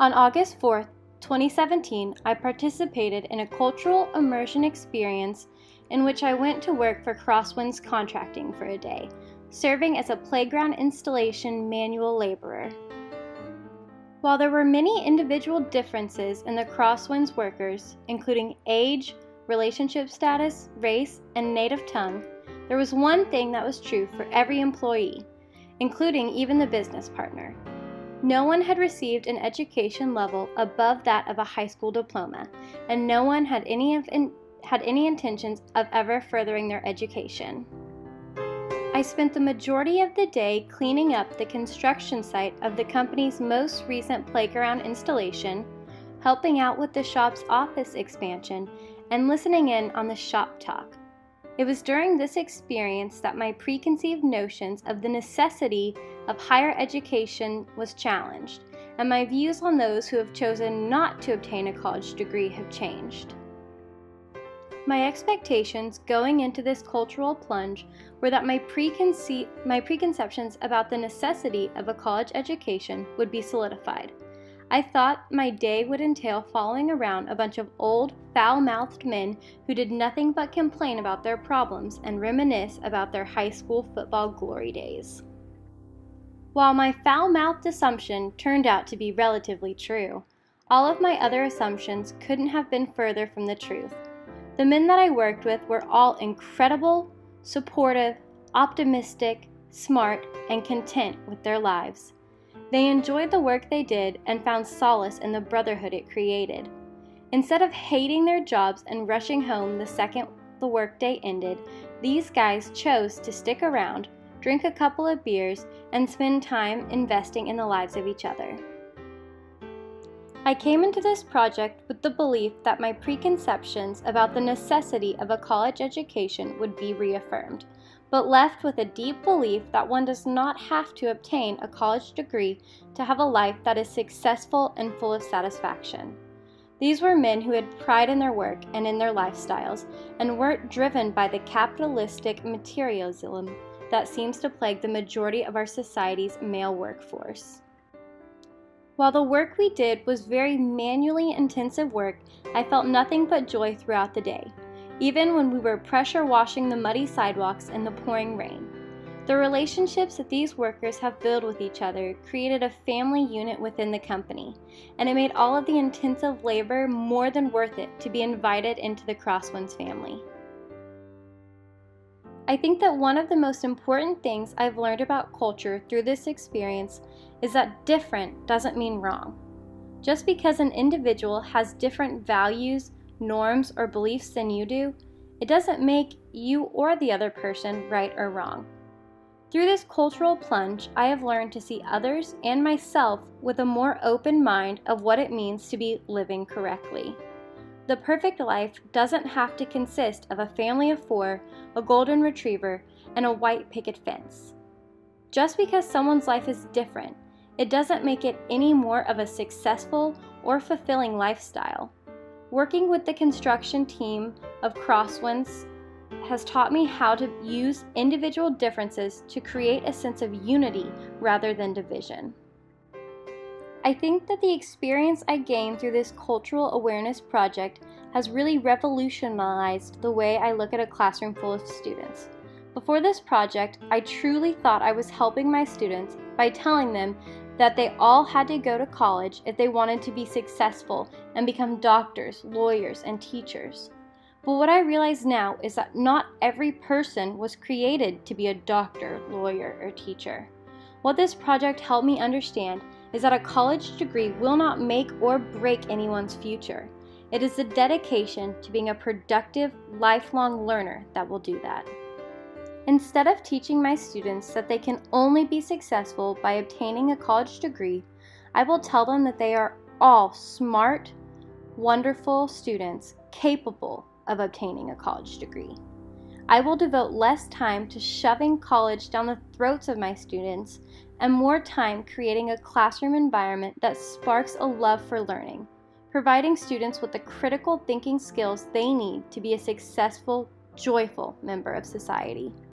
On August 4th, 2017, I participated in a cultural immersion experience in which I went to work for Crosswinds Contracting for a day, serving as a playground installation manual laborer. While there were many individual differences in the Crosswinds workers, including age, relationship status, race, and native tongue, there was one thing that was true for every employee, including even the business partner. No one had received an education level above that of a high school diploma, and no one had any intentions of ever furthering their education. I spent the majority of the day cleaning up the construction site of the company's most recent playground installation, helping out with the shop's office expansion, and listening in on the shop talk. It was during this experience that my preconceived notions of the necessity of higher education was challenged, and my views on those who have chosen not to obtain a college degree have changed. My expectations going into this cultural plunge were that my preconceptions about the necessity of a college education would be solidified. I thought my day would entail following around a bunch of old, foul-mouthed men who did nothing but complain about their problems and reminisce about their high school football glory days. While my foul-mouthed assumption turned out to be relatively true, all of my other assumptions couldn't have been further from the truth. The men that I worked with were all incredible, supportive, optimistic, smart, and content with their lives. They enjoyed the work they did and found solace in the brotherhood it created. Instead of hating their jobs and rushing home the second the workday ended, these guys chose to stick around, drink a couple of beers, and spend time investing in the lives of each other. I came into this project with the belief that my preconceptions about the necessity of a college education would be reaffirmed, but left with a deep belief that one does not have to obtain a college degree to have a life that is successful and full of satisfaction. These were men who had pride in their work and in their lifestyles, and weren't driven by the capitalistic materialism that seems to plague the majority of our society's male workforce. While the work we did was very manually intensive work, I felt nothing but joy throughout the day, even when we were pressure washing the muddy sidewalks in the pouring rain. The relationships that these workers have built with each other created a family unit within the company, and it made all of the intensive labor more than worth it to be invited into the Crosswinds family. I think that one of the most important things I've learned about culture through this experience is that different doesn't mean wrong. Just because an individual has different values, norms, or beliefs than you do, it doesn't make you or the other person right or wrong. Through this cultural plunge, I have learned to see others and myself with a more open mind of what it means to be living correctly. The perfect life doesn't have to consist of a family of 4, a golden retriever, and a white picket fence. Just because someone's life is different, it doesn't make it any more of a successful or fulfilling lifestyle. Working with the construction team of Crosswinds has taught me how to use individual differences to create a sense of unity rather than division. I think that the experience I gained through this cultural awareness project has really revolutionized the way I look at a classroom full of students. Before this project, I truly thought I was helping my students by telling them that they all had to go to college if they wanted to be successful and become doctors, lawyers, and teachers. But what I realize now is that not every person was created to be a doctor, lawyer, or teacher. What this project helped me understand is that a college degree will not make or break anyone's future. It is the dedication to being a productive, lifelong learner that will do that. Instead of teaching my students that they can only be successful by obtaining a college degree, I will tell them that they are all smart, wonderful students capable of obtaining a college degree. I will devote less time to shoving college down the throats of my students and more time creating a classroom environment that sparks a love for learning, providing students with the critical thinking skills they need to be a successful, joyful member of society.